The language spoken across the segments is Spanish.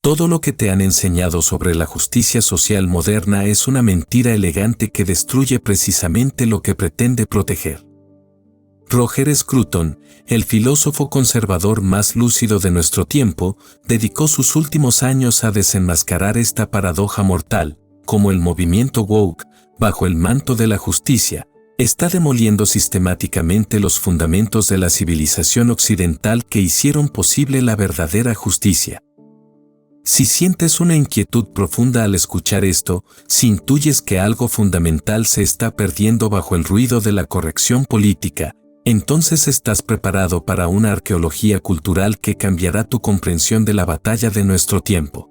Todo lo que te han enseñado sobre la justicia social moderna es una mentira elegante que destruye precisamente lo que pretende proteger. Roger Scruton, el filósofo conservador más lúcido de nuestro tiempo, dedicó sus últimos años a desenmascarar esta paradoja mortal, como el movimiento woke, bajo el manto de la justicia, está demoliendo sistemáticamente los fundamentos de la civilización occidental que hicieron posible la verdadera justicia. Si sientes una inquietud profunda al escuchar esto, si intuyes que algo fundamental se está perdiendo bajo el ruido de la corrección política, entonces estás preparado para una arqueología cultural que cambiará tu comprensión de la batalla de nuestro tiempo.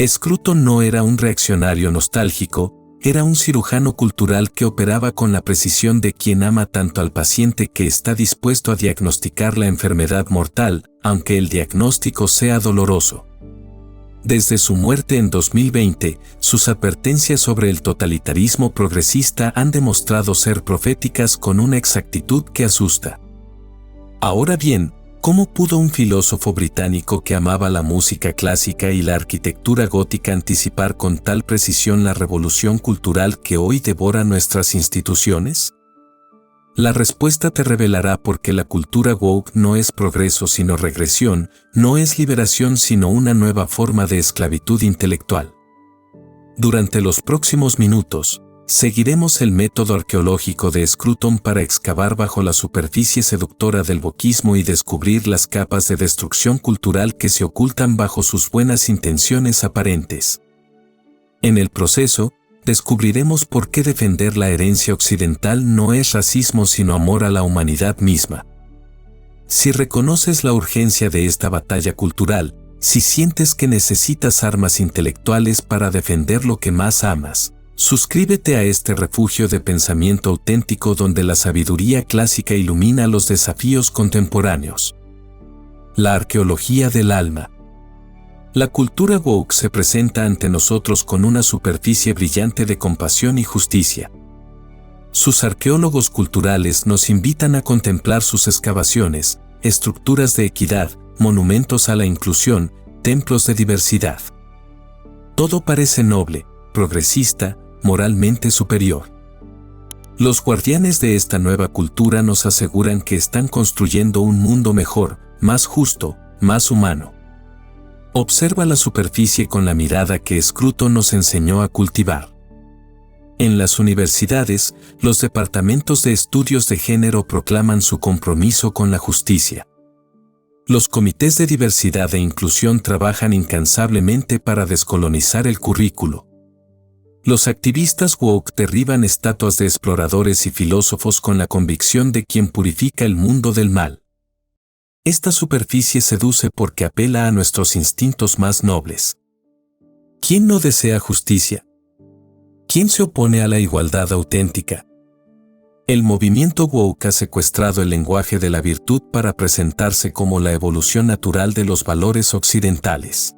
Scruton no era un reaccionario nostálgico, era un cirujano cultural que operaba con la precisión de quien ama tanto al paciente que está dispuesto a diagnosticar la enfermedad mortal, aunque el diagnóstico sea doloroso. Desde su muerte en 2020, sus advertencias sobre el totalitarismo progresista han demostrado ser proféticas con una exactitud que asusta. Ahora bien, ¿cómo pudo un filósofo británico que amaba la música clásica y la arquitectura gótica anticipar con tal precisión la revolución cultural que hoy devora nuestras instituciones? La respuesta te revelará por qué la cultura woke no es progreso sino regresión, no es liberación sino una nueva forma de esclavitud intelectual. Durante los próximos minutos, seguiremos el método arqueológico de Scruton para excavar bajo la superficie seductora del wokismo y descubrir las capas de destrucción cultural que se ocultan bajo sus buenas intenciones aparentes. En el proceso, descubriremos por qué defender la herencia occidental no es racismo sino amor a la humanidad misma. Si reconoces la urgencia de esta batalla cultural, si sientes que necesitas armas intelectuales para defender lo que más amas, suscríbete a este refugio de pensamiento auténtico donde la sabiduría clásica ilumina los desafíos contemporáneos. La arqueología del alma. La cultura woke se presenta ante nosotros con una superficie brillante de compasión y justicia. Sus arqueólogos culturales nos invitan a contemplar sus excavaciones, estructuras de equidad, monumentos a la inclusión, templos de diversidad. Todo parece noble, progresista, moralmente superior. Los guardianes de esta nueva cultura nos aseguran que están construyendo un mundo mejor, más justo, más humano. Observa la superficie con la mirada que Scruton nos enseñó a cultivar. En las universidades, los departamentos de estudios de género proclaman su compromiso con la justicia. Los comités de diversidad e inclusión trabajan incansablemente para descolonizar el currículo. Los activistas woke derriban estatuas de exploradores y filósofos con la convicción de quien purifica el mundo del mal. Esta superficie seduce porque apela a nuestros instintos más nobles. ¿Quién no desea justicia? ¿Quién se opone a la igualdad auténtica? El movimiento woke ha secuestrado el lenguaje de la virtud para presentarse como la evolución natural de los valores occidentales.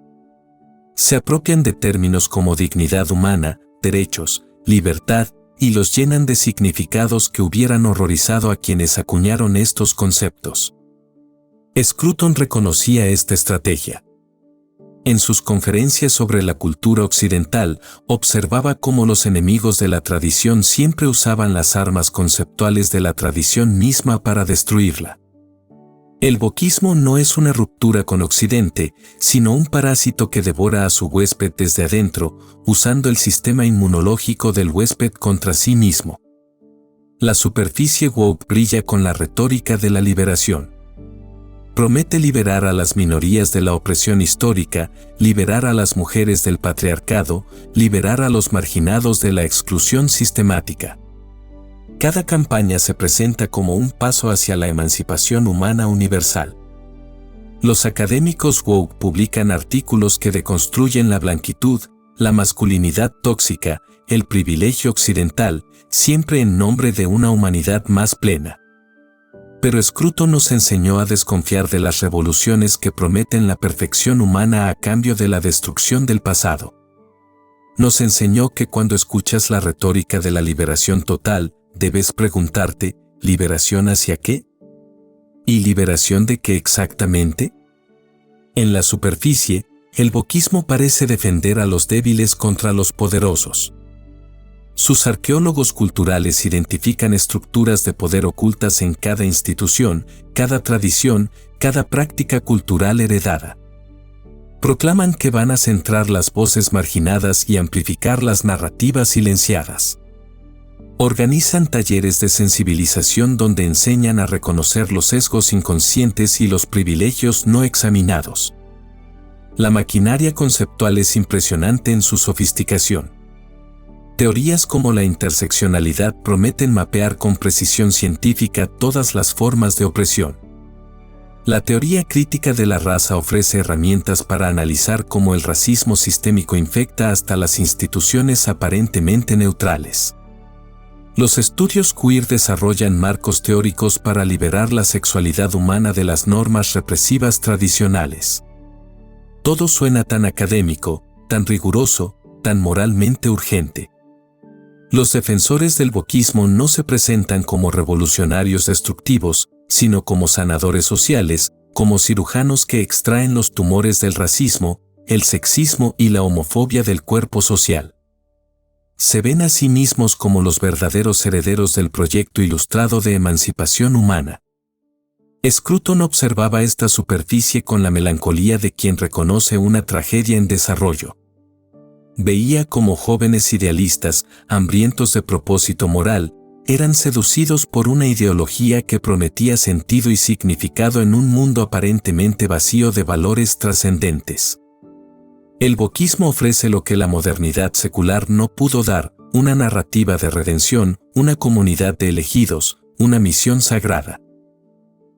Se apropian de términos como dignidad humana, derechos, libertad, y los llenan de significados que hubieran horrorizado a quienes acuñaron estos conceptos. Scruton reconocía esta estrategia. En sus conferencias sobre la cultura occidental, observaba cómo los enemigos de la tradición siempre usaban las armas conceptuales de la tradición misma para destruirla. El wokismo no es una ruptura con Occidente, sino un parásito que devora a su huésped desde adentro, usando el sistema inmunológico del huésped contra sí mismo. La superficie woke brilla con la retórica de la liberación. Promete liberar a las minorías de la opresión histórica, liberar a las mujeres del patriarcado, liberar a los marginados de la exclusión sistemática. Cada campaña se presenta como un paso hacia la emancipación humana universal. Los académicos woke publican artículos que deconstruyen la blanquitud, la masculinidad tóxica, el privilegio occidental, siempre en nombre de una humanidad más plena. Pero Scruton nos enseñó a desconfiar de las revoluciones que prometen la perfección humana a cambio de la destrucción del pasado. Nos enseñó que cuando escuchas la retórica de la liberación total, debes preguntarte, ¿liberación hacia qué? ¿Y liberación de qué exactamente? En la superficie, el wokismo parece defender a los débiles contra los poderosos. Sus arqueólogos culturales identifican estructuras de poder ocultas en cada institución, cada tradición, cada práctica cultural heredada. Proclaman que van a centrar las voces marginadas y amplificar las narrativas silenciadas. Organizan talleres de sensibilización donde enseñan a reconocer los sesgos inconscientes y los privilegios no examinados. La maquinaria conceptual es impresionante en su sofisticación. Teorías como la interseccionalidad prometen mapear con precisión científica todas las formas de opresión. La teoría crítica de la raza ofrece herramientas para analizar cómo el racismo sistémico infecta hasta las instituciones aparentemente neutrales. Los estudios queer desarrollan marcos teóricos para liberar la sexualidad humana de las normas represivas tradicionales. Todo suena tan académico, tan riguroso, tan moralmente urgente. Los defensores del wokismo no se presentan como revolucionarios destructivos, sino como sanadores sociales, como cirujanos que extraen los tumores del racismo, el sexismo y la homofobia del cuerpo social. Se ven a sí mismos como los verdaderos herederos del proyecto ilustrado de emancipación humana. Scruton observaba esta superficie con la melancolía de quien reconoce una tragedia en desarrollo. Veía cómo jóvenes idealistas, hambrientos de propósito moral, eran seducidos por una ideología que prometía sentido y significado en un mundo aparentemente vacío de valores trascendentes. El wokismo ofrece lo que la modernidad secular no pudo dar: una narrativa de redención, una comunidad de elegidos, una misión sagrada.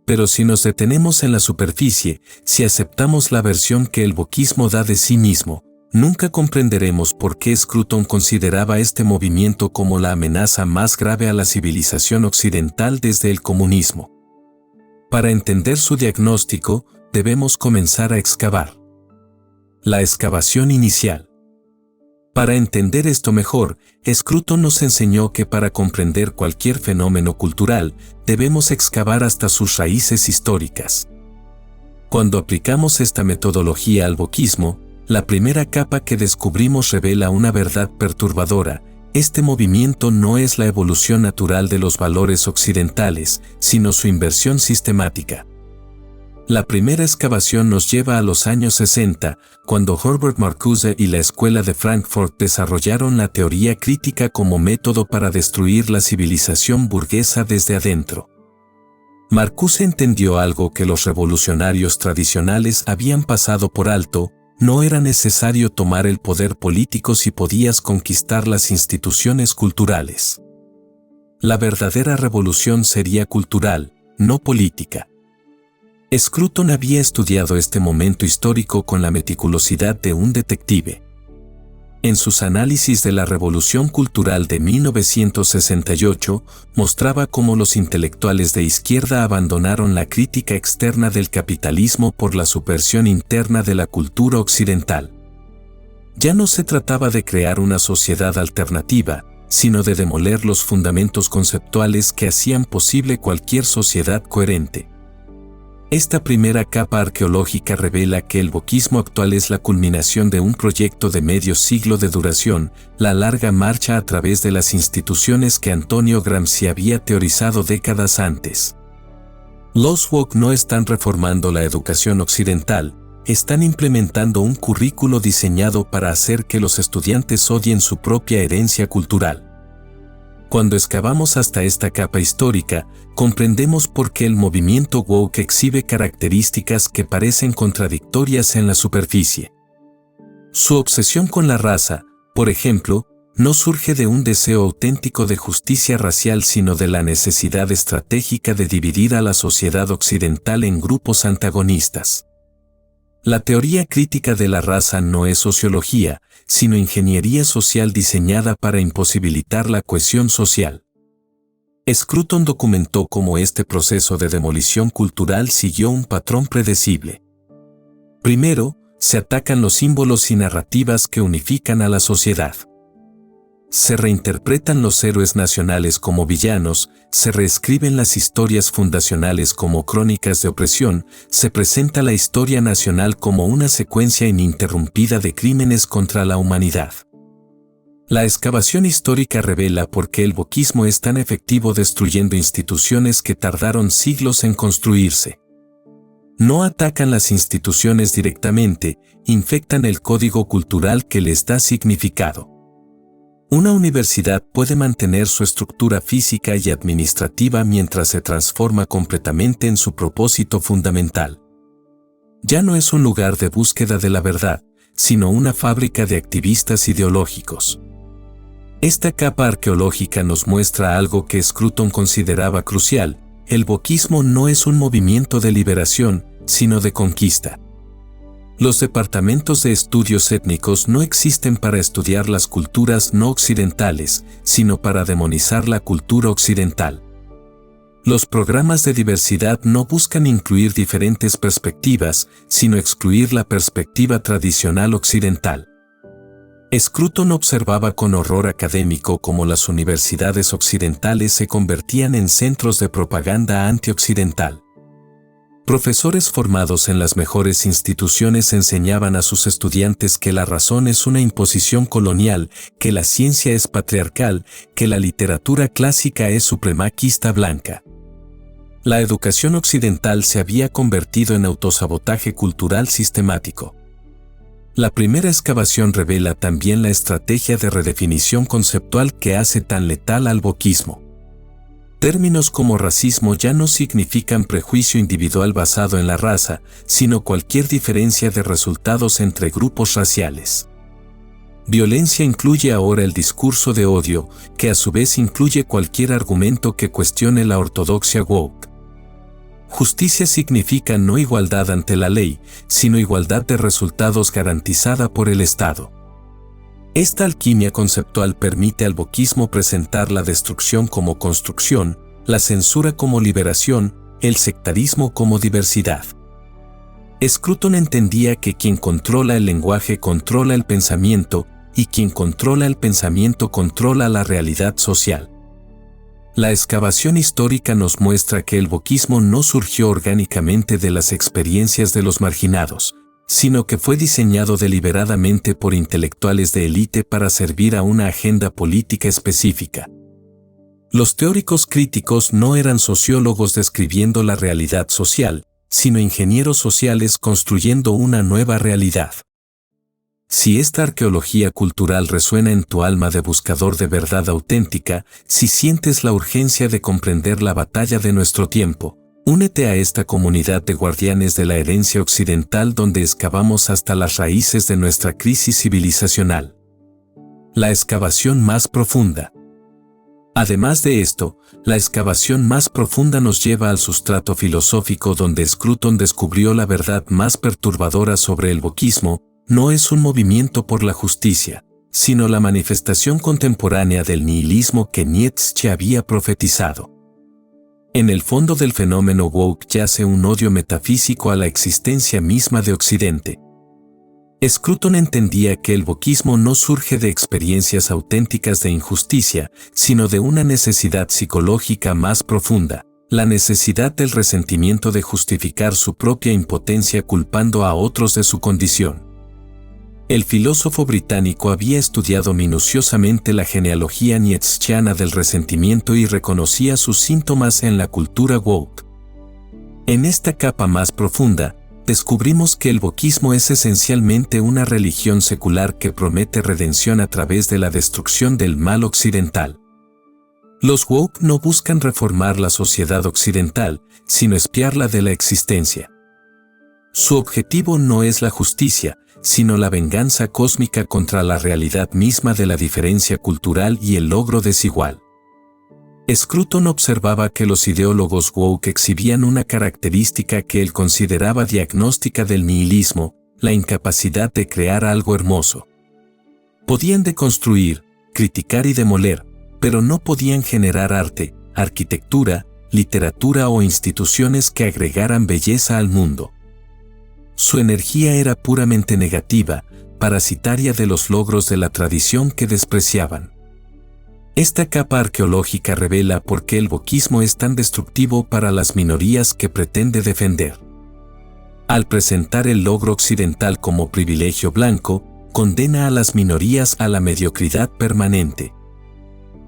Pero si nos detenemos en la superficie, si aceptamos la versión que el wokismo da de sí mismo, nunca comprenderemos por qué Scruton consideraba este movimiento como la amenaza más grave a la civilización occidental desde el comunismo. Para entender su diagnóstico, debemos comenzar a excavar. La excavación inicial. Para entender esto mejor, Scruton nos enseñó que para comprender cualquier fenómeno cultural, debemos excavar hasta sus raíces históricas. Cuando aplicamos esta metodología al wokismo, la primera capa que descubrimos revela una verdad perturbadora: este movimiento no es la evolución natural de los valores occidentales, sino su inversión sistemática. La primera excavación nos lleva a los años 60, cuando Herbert Marcuse y la Escuela de Frankfurt desarrollaron la teoría crítica como método para destruir la civilización burguesa desde adentro. Marcuse entendió algo que los revolucionarios tradicionales habían pasado por alto: no era necesario tomar el poder político si podías conquistar las instituciones culturales. La verdadera revolución sería cultural, no política. Scruton había estudiado este momento histórico con la meticulosidad de un detective. En sus análisis de la Revolución Cultural de 1968, mostraba cómo los intelectuales de izquierda abandonaron la crítica externa del capitalismo por la subversión interna de la cultura occidental. Ya no se trataba de crear una sociedad alternativa, sino de demoler los fundamentos conceptuales que hacían posible cualquier sociedad coherente. Esta primera capa arqueológica revela que el wokismo actual es la culminación de un proyecto de medio siglo de duración, la larga marcha a través de las instituciones que Antonio Gramsci había teorizado décadas antes. Los woke no están reformando la educación occidental, están implementando un currículo diseñado para hacer que los estudiantes odien su propia herencia cultural. Cuando excavamos hasta esta capa histórica, comprendemos por qué el movimiento woke exhibe características que parecen contradictorias en la superficie. Su obsesión con la raza, por ejemplo, no surge de un deseo auténtico de justicia racial, sino de la necesidad estratégica de dividir a la sociedad occidental en grupos antagonistas. La teoría crítica de la raza no es sociología, sino ingeniería social diseñada para imposibilitar la cohesión social. Scruton documentó cómo este proceso de demolición cultural siguió un patrón predecible. Primero, se atacan los símbolos y narrativas que unifican a la sociedad. Se reinterpretan los héroes nacionales como villanos, se reescriben las historias fundacionales como crónicas de opresión, se presenta la historia nacional como una secuencia ininterrumpida de crímenes contra la humanidad. La excavación histórica revela por qué el wokismo es tan efectivo destruyendo instituciones que tardaron siglos en construirse. No atacan las instituciones directamente, infectan el código cultural que les da significado. Una universidad puede mantener su estructura física y administrativa mientras se transforma completamente en su propósito fundamental. Ya no es un lugar de búsqueda de la verdad, sino una fábrica de activistas ideológicos. Esta capa arqueológica nos muestra algo que Scruton consideraba crucial: el wokismo no es un movimiento de liberación, sino de conquista. Los departamentos de estudios étnicos no existen para estudiar las culturas no occidentales, sino para demonizar la cultura occidental. Los programas de diversidad no buscan incluir diferentes perspectivas, sino excluir la perspectiva tradicional occidental. Scruton observaba con horror académico cómo las universidades occidentales se convertían en centros de propaganda antioccidental. Profesores formados en las mejores instituciones enseñaban a sus estudiantes que la razón es una imposición colonial, que la ciencia es patriarcal, que la literatura clásica es supremacista blanca. La educación occidental se había convertido en autosabotaje cultural sistemático. La primera excavación revela también la estrategia de redefinición conceptual que hace tan letal al wokismo. Términos como racismo ya no significan prejuicio individual basado en la raza, sino cualquier diferencia de resultados entre grupos raciales. Violencia incluye ahora el discurso de odio, que a su vez incluye cualquier argumento que cuestione la ortodoxia woke. Justicia significa no igualdad ante la ley, sino igualdad de resultados garantizada por el Estado. Esta alquimia conceptual permite al wokismo presentar la destrucción como construcción, la censura como liberación, el sectarismo como diversidad. Scruton entendía que quien controla el lenguaje controla el pensamiento, y quien controla el pensamiento controla la realidad social. La excavación histórica nos muestra que el wokismo no surgió orgánicamente de las experiencias de los marginados, sino que fue diseñado deliberadamente por intelectuales de élite para servir a una agenda política específica. Los teóricos críticos no eran sociólogos describiendo la realidad social, sino ingenieros sociales construyendo una nueva realidad. Si esta arqueología cultural resuena en tu alma de buscador de verdad auténtica, si sientes la urgencia de comprender la batalla de nuestro tiempo, únete a esta comunidad de guardianes de la herencia occidental donde excavamos hasta las raíces de nuestra crisis civilizacional. La excavación más profunda. Además de esto, la excavación más profunda nos lleva al sustrato filosófico donde Scruton descubrió la verdad más perturbadora sobre el wokismo: no es un movimiento por la justicia, sino la manifestación contemporánea del nihilismo que Nietzsche había profetizado. En el fondo del fenómeno woke yace un odio metafísico a la existencia misma de Occidente. Scruton entendía que el wokismo no surge de experiencias auténticas de injusticia, sino de una necesidad psicológica más profunda, la necesidad del resentimiento de justificar su propia impotencia culpando a otros de su condición. El filósofo británico había estudiado minuciosamente la genealogía nietzscheana del resentimiento y reconocía sus síntomas en la cultura woke. En esta capa más profunda, descubrimos que el wokismo es esencialmente una religión secular que promete redención a través de la destrucción del mal occidental. Los woke no buscan reformar la sociedad occidental, sino espiarla de la existencia. Su objetivo no es la justicia, sino la venganza cósmica contra la realidad misma de la diferencia cultural y el logro desigual. Scruton observaba que los ideólogos woke exhibían una característica que él consideraba diagnóstica del nihilismo: la incapacidad de crear algo hermoso. Podían deconstruir, criticar y demoler, pero no podían generar arte, arquitectura, literatura o instituciones que agregaran belleza al mundo. Su energía era puramente negativa, parasitaria de los logros de la tradición que despreciaban. Esta capa arqueológica revela por qué el wokismo es tan destructivo para las minorías que pretende defender. Al presentar el logro occidental como privilegio blanco, condena a las minorías a la mediocridad permanente.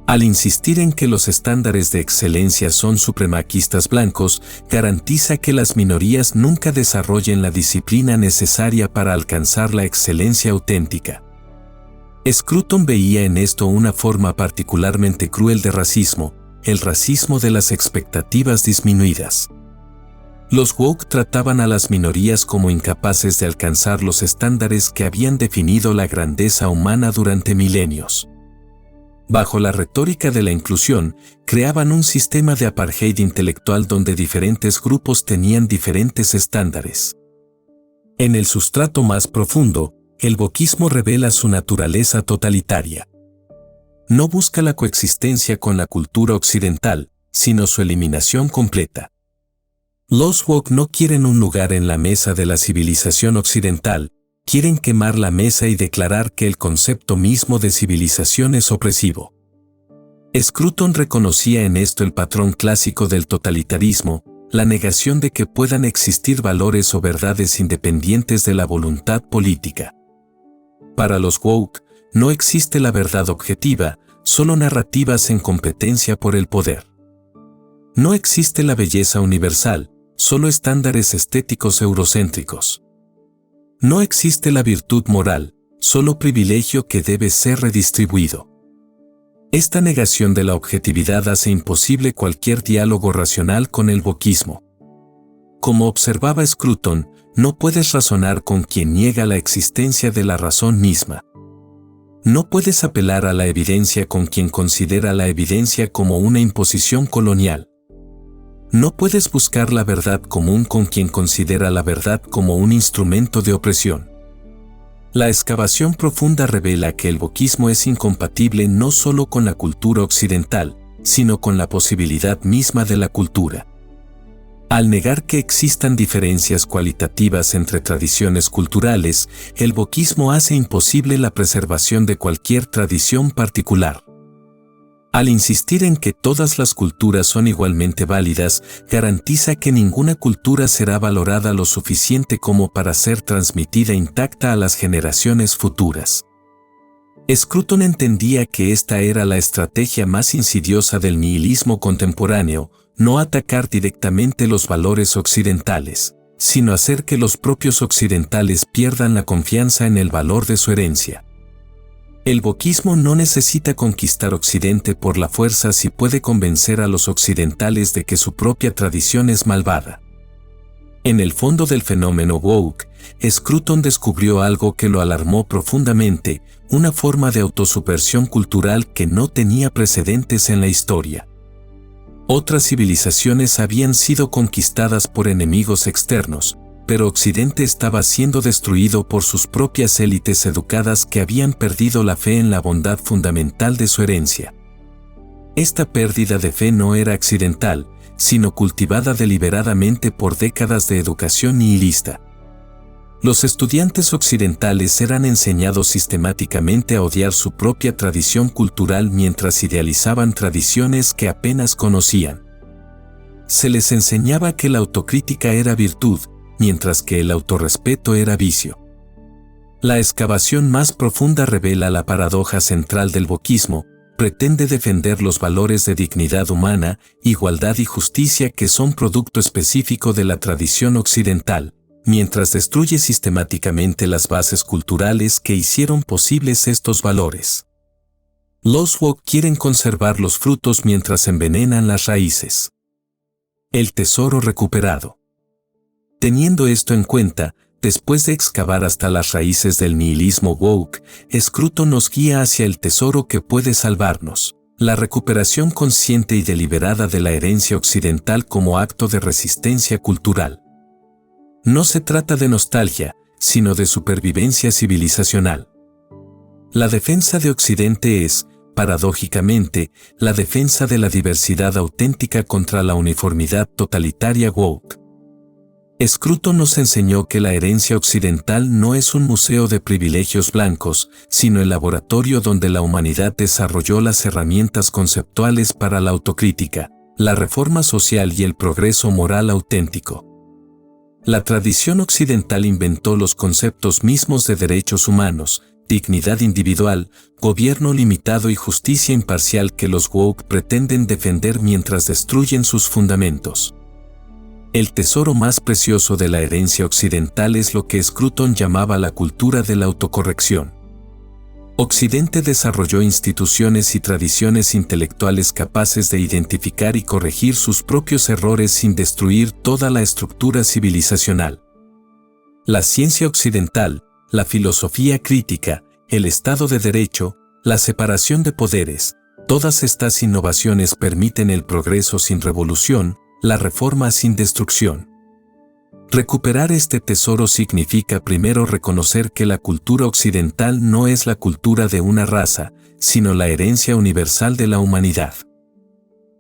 Al insistir en que los estándares de excelencia son supremacistas blancos, garantiza que las minorías nunca desarrollen la disciplina necesaria para alcanzar la excelencia auténtica. Scruton veía en esto una forma particularmente cruel de racismo, el racismo de las expectativas disminuidas. Los woke trataban a las minorías como incapaces de alcanzar los estándares que habían definido la grandeza humana durante milenios. Bajo la retórica de la inclusión, creaban un sistema de apartheid intelectual donde diferentes grupos tenían diferentes estándares. En el sustrato más profundo, el wokismo revela su naturaleza totalitaria. No busca la coexistencia con la cultura occidental, sino su eliminación completa. Los woke no quieren un lugar en la mesa de la civilización occidental, quieren quemar la mesa y declarar que el concepto mismo de civilización es opresivo. Scruton reconocía en esto el patrón clásico del totalitarismo, la negación de que puedan existir valores o verdades independientes de la voluntad política. Para los woke, no existe la verdad objetiva, solo narrativas en competencia por el poder. No existe la belleza universal, solo estándares estéticos eurocéntricos. No existe la virtud moral, solo privilegio que debe ser redistribuido. Esta negación de la objetividad hace imposible cualquier diálogo racional con el wokismo. Como observaba Scruton, no puedes razonar con quien niega la existencia de la razón misma. No puedes apelar a la evidencia con quien considera la evidencia como una imposición colonial. No puedes buscar la verdad común con quien considera la verdad como un instrumento de opresión. La excavación profunda revela que el wokismo es incompatible no solo con la cultura occidental, sino con la posibilidad misma de la cultura. Al negar que existan diferencias cualitativas entre tradiciones culturales, el wokismo hace imposible la preservación de cualquier tradición particular. Al insistir en que todas las culturas son igualmente válidas, garantiza que ninguna cultura será valorada lo suficiente como para ser transmitida intacta a las generaciones futuras. Scruton entendía que esta era la estrategia más insidiosa del nihilismo contemporáneo, no atacar directamente los valores occidentales, sino hacer que los propios occidentales pierdan la confianza en el valor de su herencia. El wokismo no necesita conquistar Occidente por la fuerza si puede convencer a los occidentales de que su propia tradición es malvada. En el fondo del fenómeno woke, Scruton descubrió algo que lo alarmó profundamente, una forma de autosubversión cultural que no tenía precedentes en la historia. Otras civilizaciones habían sido conquistadas por enemigos externos, pero Occidente estaba siendo destruido por sus propias élites educadas que habían perdido la fe en la bondad fundamental de su herencia. Esta pérdida de fe no era accidental, sino cultivada deliberadamente por décadas de educación nihilista. Los estudiantes occidentales eran enseñados sistemáticamente a odiar su propia tradición cultural mientras idealizaban tradiciones que apenas conocían. Se les enseñaba que la autocrítica era virtud, mientras que el autorrespeto era vicio. La excavación más profunda revela la paradoja central del wokismo, pretende defender los valores de dignidad humana, igualdad y justicia que son producto específico de la tradición occidental, mientras destruye sistemáticamente las bases culturales que hicieron posibles estos valores. Los woke quieren conservar los frutos mientras envenenan las raíces. El tesoro recuperado. Teniendo esto en cuenta, después de excavar hasta las raíces del nihilismo woke, Scruton nos guía hacia el tesoro que puede salvarnos, la recuperación consciente y deliberada de la herencia occidental como acto de resistencia cultural. No se trata de nostalgia, sino de supervivencia civilizacional. La defensa de Occidente es, paradójicamente, la defensa de la diversidad auténtica contra la uniformidad totalitaria woke. Scruton nos enseñó que la herencia occidental no es un museo de privilegios blancos, sino el laboratorio donde la humanidad desarrolló las herramientas conceptuales para la autocrítica, la reforma social y el progreso moral auténtico. La tradición occidental inventó los conceptos mismos de derechos humanos, dignidad individual, gobierno limitado y justicia imparcial que los woke pretenden defender mientras destruyen sus fundamentos. El tesoro más precioso de la herencia occidental es lo que Scruton llamaba la cultura de la autocorrección. Occidente desarrolló instituciones y tradiciones intelectuales capaces de identificar y corregir sus propios errores sin destruir toda la estructura civilizacional. La ciencia occidental, la filosofía crítica, el Estado de Derecho, la separación de poderes, todas estas innovaciones permiten el progreso sin revolución, la reforma sin destrucción. Recuperar este tesoro significa primero reconocer que la cultura occidental no es la cultura de una raza, sino la herencia universal de la humanidad.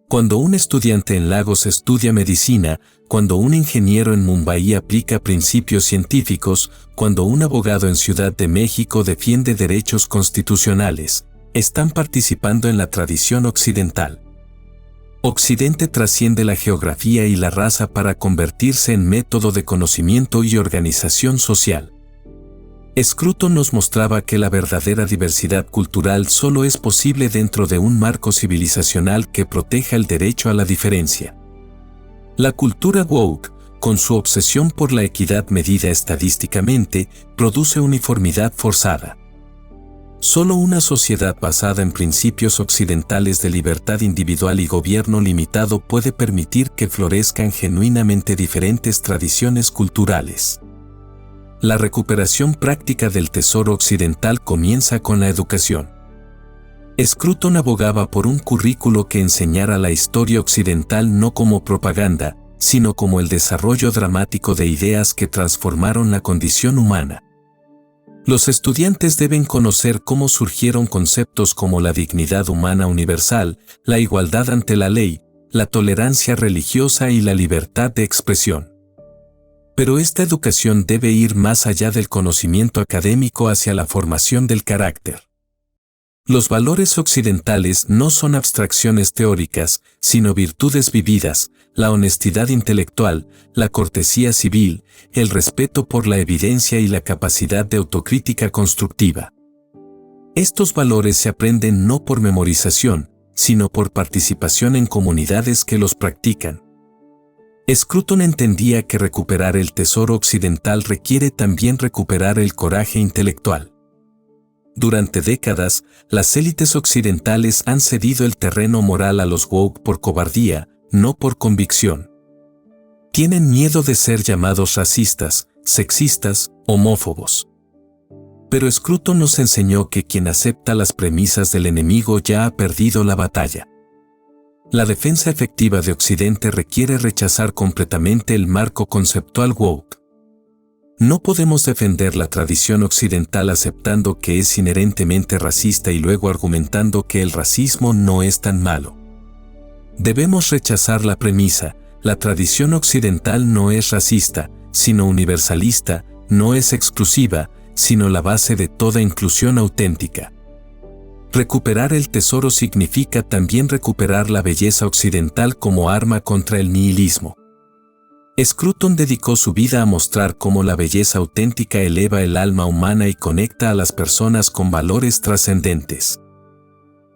Cuando un estudiante en Lagos estudia medicina, cuando un ingeniero en Mumbai aplica principios científicos, cuando un abogado en Ciudad de México defiende derechos constitucionales, están participando en la tradición occidental. Occidente trasciende la geografía y la raza para convertirse en método de conocimiento y organización social. Scruton nos mostraba que la verdadera diversidad cultural solo es posible dentro de un marco civilizacional que proteja el derecho a la diferencia. La cultura woke, con su obsesión por la equidad medida estadísticamente, produce uniformidad forzada. Solo una sociedad basada en principios occidentales de libertad individual y gobierno limitado puede permitir que florezcan genuinamente diferentes tradiciones culturales. La recuperación práctica del tesoro occidental comienza con la educación. Scruton abogaba por un currículo que enseñara la historia occidental no como propaganda, sino como el desarrollo dramático de ideas que transformaron la condición humana. Los estudiantes deben conocer cómo surgieron conceptos como la dignidad humana universal, la igualdad ante la ley, la tolerancia religiosa y la libertad de expresión. Pero esta educación debe ir más allá del conocimiento académico hacia la formación del carácter. Los valores occidentales no son abstracciones teóricas, sino virtudes vividas, la honestidad intelectual, la cortesía civil, el respeto por la evidencia y la capacidad de autocrítica constructiva. Estos valores se aprenden no por memorización, sino por participación en comunidades que los practican. Scruton entendía que recuperar el tesoro occidental requiere también recuperar el coraje intelectual. Durante décadas, las élites occidentales han cedido el terreno moral a los woke por cobardía, no por convicción. Tienen miedo de ser llamados racistas, sexistas, homófobos. Pero Scruton nos enseñó que quien acepta las premisas del enemigo ya ha perdido la batalla. La defensa efectiva de Occidente requiere rechazar completamente el marco conceptual woke. No podemos defender la tradición occidental aceptando que es inherentemente racista y luego argumentando que el racismo no es tan malo. Debemos rechazar la premisa, la tradición occidental no es racista, sino universalista, no es exclusiva, sino la base de toda inclusión auténtica. Recuperar el tesoro significa también recuperar la belleza occidental como arma contra el nihilismo. Scruton dedicó su vida a mostrar cómo la belleza auténtica eleva el alma humana y conecta a las personas con valores trascendentes.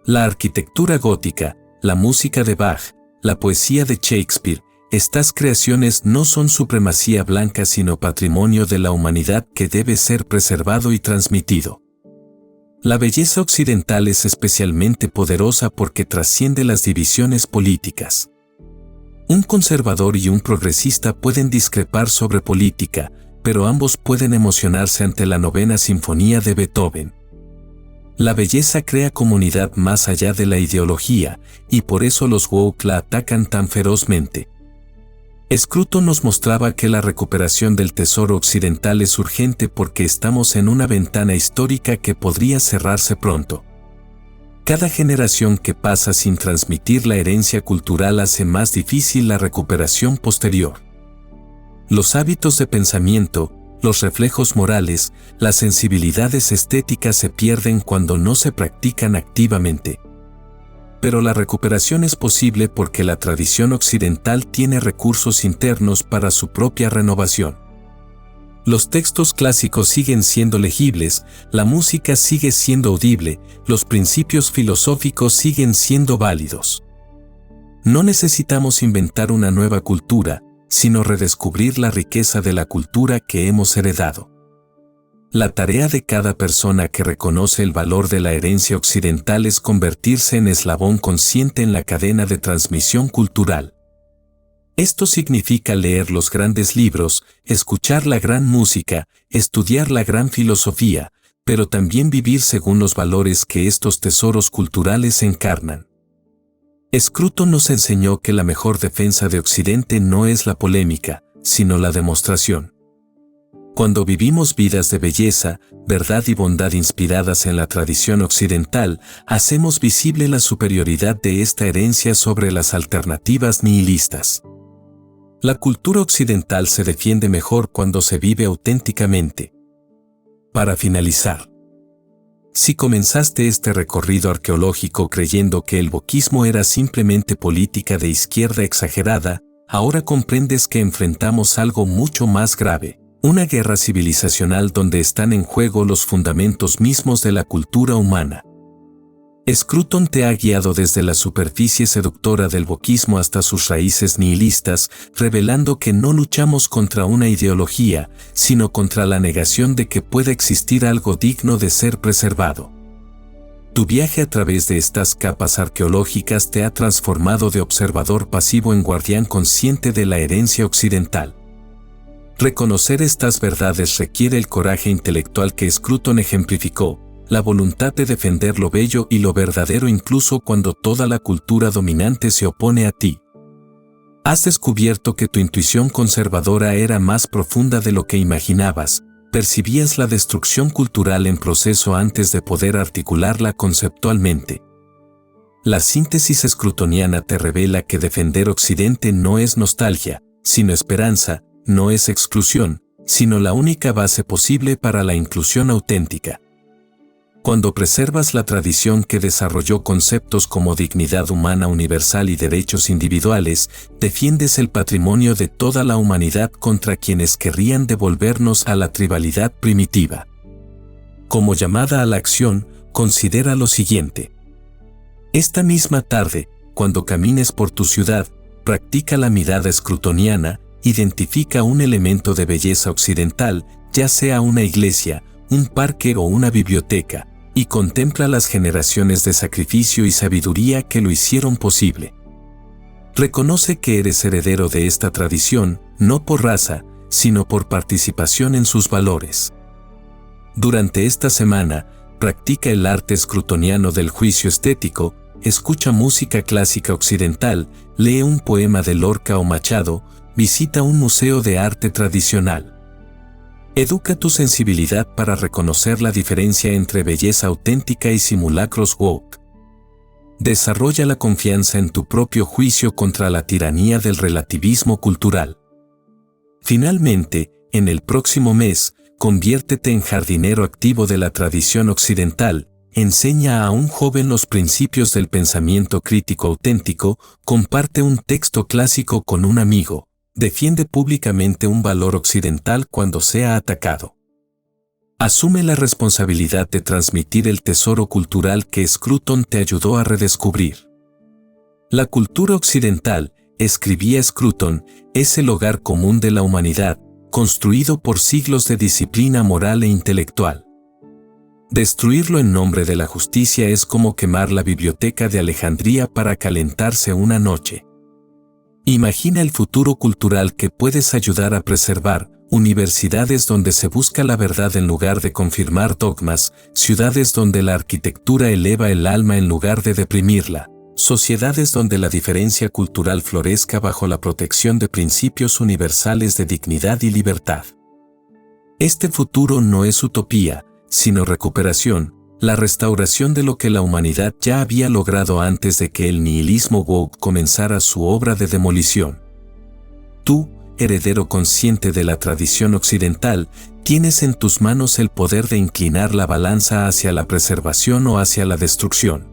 La arquitectura gótica, la música de Bach, la poesía de Shakespeare, estas creaciones no son supremacía blanca sino patrimonio de la humanidad que debe ser preservado y transmitido. La belleza occidental es especialmente poderosa porque trasciende las divisiones políticas. Un conservador y un progresista pueden discrepar sobre política, pero ambos pueden emocionarse ante la Novena Sinfonía de Beethoven. La belleza crea comunidad más allá de la ideología, y por eso los woke la atacan tan ferozmente. Scruton nos mostraba que la recuperación del tesoro occidental es urgente porque estamos en una ventana histórica que podría cerrarse pronto. Cada generación que pasa sin transmitir la herencia cultural hace más difícil la recuperación posterior. Los hábitos de pensamiento, los reflejos morales, las sensibilidades estéticas se pierden cuando no se practican activamente. Pero la recuperación es posible porque la tradición occidental tiene recursos internos para su propia renovación. Los textos clásicos siguen siendo legibles, la música sigue siendo audible, los principios filosóficos siguen siendo válidos. No necesitamos inventar una nueva cultura, sino redescubrir la riqueza de la cultura que hemos heredado. La tarea de cada persona que reconoce el valor de la herencia occidental es convertirse en eslabón consciente en la cadena de transmisión cultural. Esto significa leer los grandes libros, escuchar la gran música, estudiar la gran filosofía, pero también vivir según los valores que estos tesoros culturales encarnan. Scruton nos enseñó que la mejor defensa de Occidente no es la polémica, sino la demostración. Cuando vivimos vidas de belleza, verdad y bondad inspiradas en la tradición occidental, hacemos visible la superioridad de esta herencia sobre las alternativas nihilistas. La cultura occidental se defiende mejor cuando se vive auténticamente. Para finalizar, si comenzaste este recorrido arqueológico creyendo que el wokismo era simplemente política de izquierda exagerada, ahora comprendes que enfrentamos algo mucho más grave. Una guerra civilizacional donde están en juego los fundamentos mismos de la cultura humana. Scruton te ha guiado desde la superficie seductora del wokismo hasta sus raíces nihilistas, revelando que no luchamos contra una ideología, sino contra la negación de que pueda existir algo digno de ser preservado. Tu viaje a través de estas capas arqueológicas te ha transformado de observador pasivo en guardián consciente de la herencia occidental. Reconocer estas verdades requiere el coraje intelectual que Scruton ejemplificó, la voluntad de defender lo bello y lo verdadero incluso cuando toda la cultura dominante se opone a ti. Has descubierto que tu intuición conservadora era más profunda de lo que imaginabas, percibías la destrucción cultural en proceso antes de poder articularla conceptualmente. La síntesis scrutoniana te revela que defender Occidente no es nostalgia, sino esperanza, no es exclusión, sino la única base posible para la inclusión auténtica. Cuando preservas la tradición que desarrolló conceptos como dignidad humana universal y derechos individuales, defiendes el patrimonio de toda la humanidad contra quienes querrían devolvernos a la tribalidad primitiva. Como llamada a la acción, considera lo siguiente. Esta misma tarde, cuando camines por tu ciudad, practica la mirada scrutoniana, identifica un elemento de belleza occidental, ya sea una iglesia, un parque o una biblioteca, y contempla las generaciones de sacrificio y sabiduría que lo hicieron posible. Reconoce que eres heredero de esta tradición, no por raza, sino por participación en sus valores. Durante esta semana, practica el arte scrutoniano del juicio estético, escucha música clásica occidental, lee un poema de Lorca o Machado, visita un museo de arte tradicional. Educa tu sensibilidad para reconocer la diferencia entre belleza auténtica y simulacros woke. Desarrolla la confianza en tu propio juicio contra la tiranía del relativismo cultural. Finalmente, en el próximo mes, conviértete en jardinero activo de la tradición occidental, enseña a un joven los principios del pensamiento crítico auténtico, comparte un texto clásico con un amigo. Defiende públicamente un valor occidental cuando sea atacado. Asume la responsabilidad de transmitir el tesoro cultural que Scruton te ayudó a redescubrir. La cultura occidental, escribía Scruton, es el hogar común de la humanidad, construido por siglos de disciplina moral e intelectual. Destruirlo en nombre de la justicia es como quemar la biblioteca de Alejandría para calentarse una noche. Imagina el futuro cultural que puedes ayudar a preservar, universidades donde se busca la verdad en lugar de confirmar dogmas, ciudades donde la arquitectura eleva el alma en lugar de deprimirla, sociedades donde la diferencia cultural florezca bajo la protección de principios universales de dignidad y libertad. Este futuro no es utopía, sino recuperación, la restauración de lo que la humanidad ya había logrado antes de que el nihilismo woke comenzara su obra de demolición. Tú, heredero consciente de la tradición occidental, tienes en tus manos el poder de inclinar la balanza hacia la preservación o hacia la destrucción.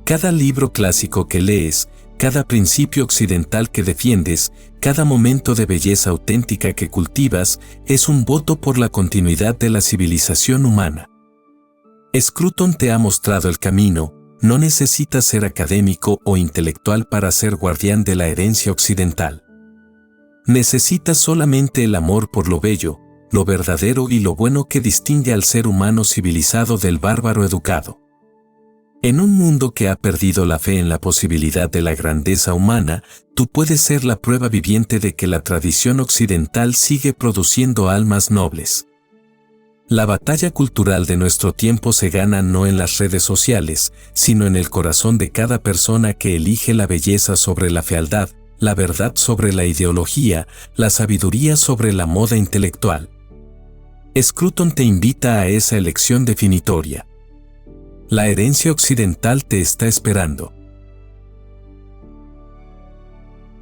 Cada libro clásico que lees, cada principio occidental que defiendes, cada momento de belleza auténtica que cultivas, es un voto por la continuidad de la civilización humana. Scruton te ha mostrado el camino. No necesitas ser académico o intelectual para ser guardián de la herencia occidental. Necesitas solamente el amor por lo bello, lo verdadero y lo bueno que distingue al ser humano civilizado del bárbaro educado. En un mundo que ha perdido la fe en la posibilidad de la grandeza humana, tú puedes ser la prueba viviente de que la tradición occidental sigue produciendo almas nobles. La batalla cultural de nuestro tiempo se gana no en las redes sociales, sino en el corazón de cada persona que elige la belleza sobre la fealdad, la verdad sobre la ideología, la sabiduría sobre la moda intelectual. Scruton te invita a esa elección definitoria. La herencia occidental te está esperando.